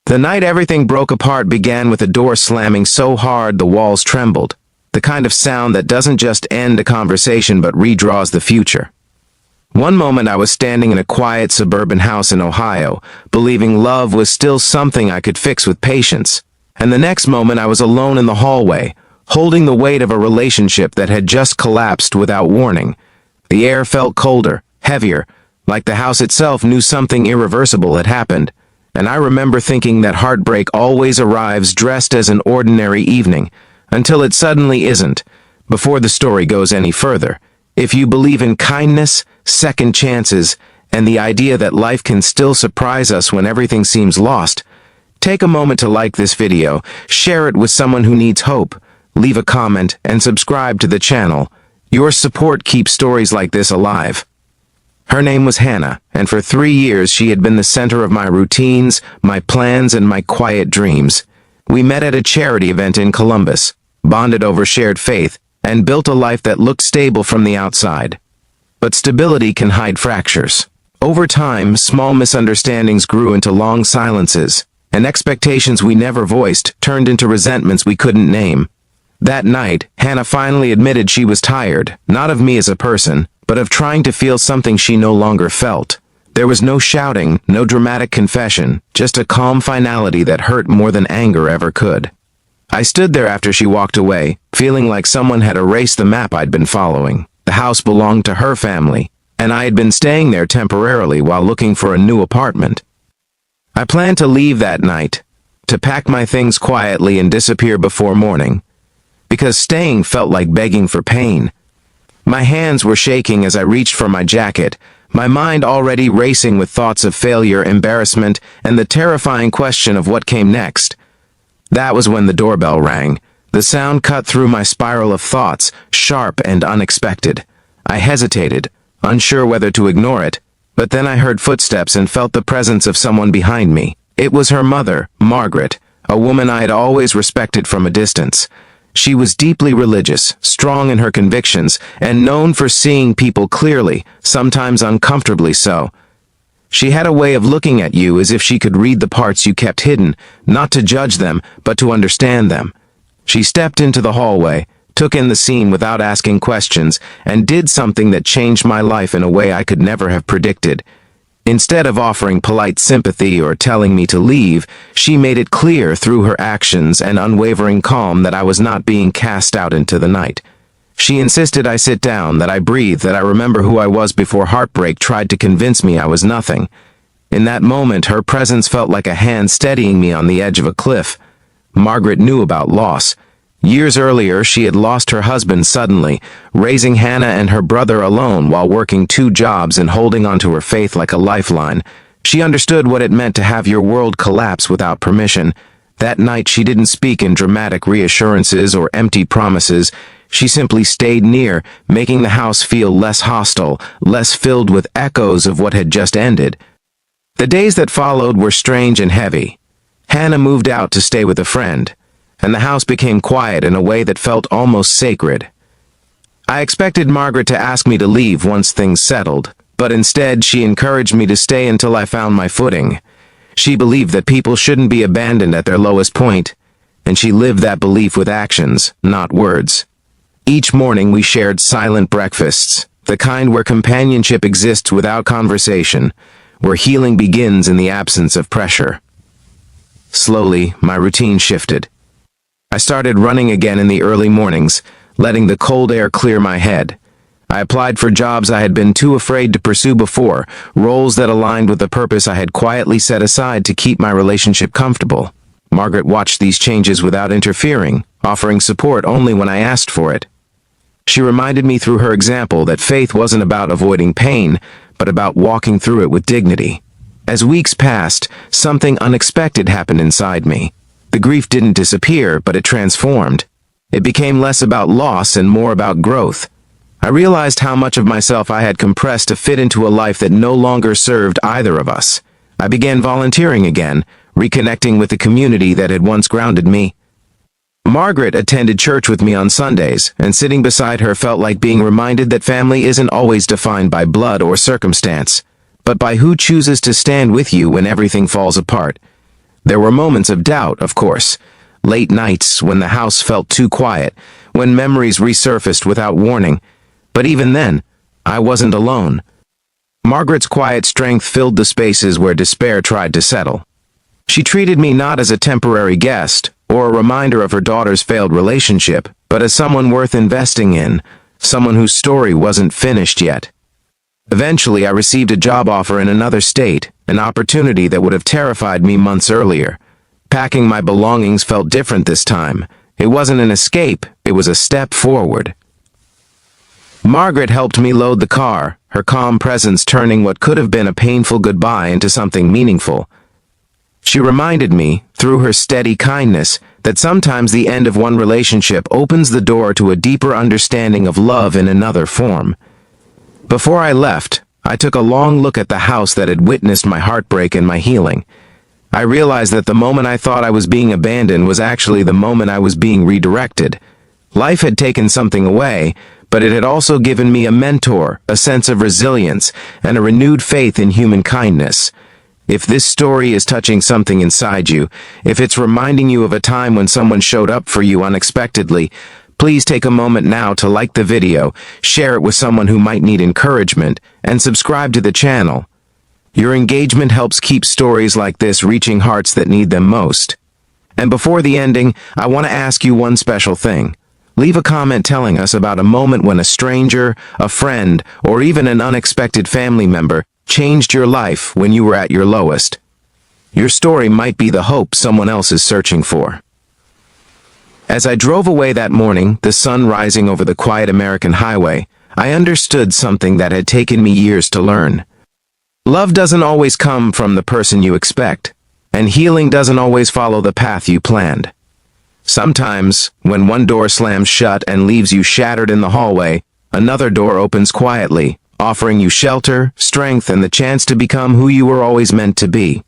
The night everything broke apart began with a door slamming so hard the walls trembled, the kind of sound that doesn't just end a conversation but redraws the future. One moment I was standing in a quiet suburban house in Ohio, believing love was still something I could fix with patience, and the next moment I was alone in the hallway, holding the weight of a relationship that had just collapsed without warning. The air felt colder, heavier, like the house itself knew something irreversible had happened. And I remember thinking that heartbreak always arrives dressed as an ordinary evening, until it suddenly isn't. Before the story goes any further, if you believe in kindness, second chances, and the idea that life can still surprise us when everything seems lost, take a moment to like this video, share it with someone who needs hope, leave a comment, and subscribe to the channel. Your support keeps stories like this alive. Her name was Hannah, and for 3 years she had been the center of my routines, my plans, and my quiet dreams. We met at a charity event in Columbus, bonded over shared faith, and built a life that looked stable from the outside. But stability can hide fractures. Over time, small misunderstandings grew into long silences, and expectations we never voiced turned into resentments we couldn't name. That night, Hannah finally admitted she was tired, not of me as a person, but of trying to feel something she no longer felt. There was no shouting, no dramatic confession, just a calm finality that hurt more than anger ever could. I stood there after she walked away, feeling like someone had erased the map I'd been following. The house belonged to her family, and I had been staying there temporarily while looking for a new apartment. I planned to leave that night, to pack my things quietly and disappear before morning, because staying felt like begging for pain. My hands were shaking as I reached for my jacket, my mind already racing with thoughts of failure, embarrassment, and the terrifying question of what came next. That was when the doorbell rang. The sound cut through my spiral of thoughts, sharp and unexpected. I hesitated, unsure whether to ignore it, but then I heard footsteps and felt the presence of someone behind me. It was her mother, Margaret, a woman I had always respected from a distance. She was deeply religious, strong in her convictions, and known for seeing people clearly, sometimes uncomfortably so. She had a way of looking at you as if she could read the parts you kept hidden, not to judge them, but to understand them. She stepped into the hallway, took in the scene without asking questions, and did something that changed my life in a way I could never have predicted. Instead of offering polite sympathy or telling me to leave, she made it clear through her actions and unwavering calm that I was not being cast out into the night. She insisted I sit down, that I breathe, that I remember who I was before heartbreak tried to convince me I was nothing. In that moment, her presence felt like a hand steadying me on the edge of a cliff. Margaret knew about loss. Years earlier, she had lost her husband suddenly, raising Hannah and her brother alone while working 2 jobs and holding onto her faith like a lifeline. She understood what it meant to have your world collapse without permission. That night, she didn't speak in dramatic reassurances or empty promises. She simply stayed near, making the house feel less hostile, less filled with echoes of what had just ended. The days that followed were strange and heavy. Hannah moved out to stay with a friend, and the house became quiet in a way that felt almost sacred. I expected Margaret to ask me to leave once things settled, but instead she encouraged me to stay until I found my footing. She believed that people shouldn't be abandoned at their lowest point, and she lived that belief with actions, not words. Each morning we shared silent breakfasts, the kind where companionship exists without conversation, where healing begins in the absence of pressure. Slowly, my routine shifted. I started running again in the early mornings, letting the cold air clear my head. I applied for jobs I had been too afraid to pursue before, roles that aligned with the purpose I had quietly set aside to keep my relationship comfortable. Margaret watched these changes without interfering, offering support only when I asked for it. She reminded me through her example that faith wasn't about avoiding pain, but about walking through it with dignity. As weeks passed, something unexpected happened inside me. The grief didn't disappear, but it transformed. It became less about loss and more about growth. I realized how much of myself I had compressed to fit into a life that no longer served either of us. I began volunteering again, reconnecting with the community that had once grounded me. Margaret attended church with me on Sundays, and sitting beside her felt like being reminded that family isn't always defined by blood or circumstance, but by who chooses to stand with you when everything falls apart. There were moments of doubt, of course. Late nights when the house felt too quiet, when memories resurfaced without warning. But even then, I wasn't alone. Margaret's quiet strength filled the spaces where despair tried to settle. She treated me not as a temporary guest or a reminder of her daughter's failed relationship, but as someone worth investing in, someone whose story wasn't finished yet. Eventually, I received a job offer in another state, an opportunity that would have terrified me months earlier. Packing my belongings felt different this time. It wasn't an escape, it was a step forward. Margaret helped me load the car, her calm presence turning what could have been a painful goodbye into something meaningful. She reminded me, through her steady kindness, that sometimes the end of one relationship opens the door to a deeper understanding of love in another form. Before I left, I took a long look at the house that had witnessed my heartbreak and my healing. I realized that the moment I thought I was being abandoned was actually the moment I was being redirected. Life had taken something away, but it had also given me a mentor, a sense of resilience, and a renewed faith in human kindness. If this story is touching something inside you, if it's reminding you of a time when someone showed up for you unexpectedly, please take a moment now to like the video, share it with someone who might need encouragement, and subscribe to the channel. Your engagement helps keep stories like this reaching hearts that need them most. And before the ending, I want to ask you one special thing. Leave a comment telling us about a moment when a stranger, a friend, or even an unexpected family member changed your life when you were at your lowest. Your story might be the hope someone else is searching for. As I drove away that morning, the sun rising over the quiet American highway, I understood something that had taken me years to learn. Love doesn't always come from the person you expect, and healing doesn't always follow the path you planned. Sometimes, when one door slams shut and leaves you shattered in the hallway, another door opens quietly, offering you shelter, strength, and the chance to become who you were always meant to be.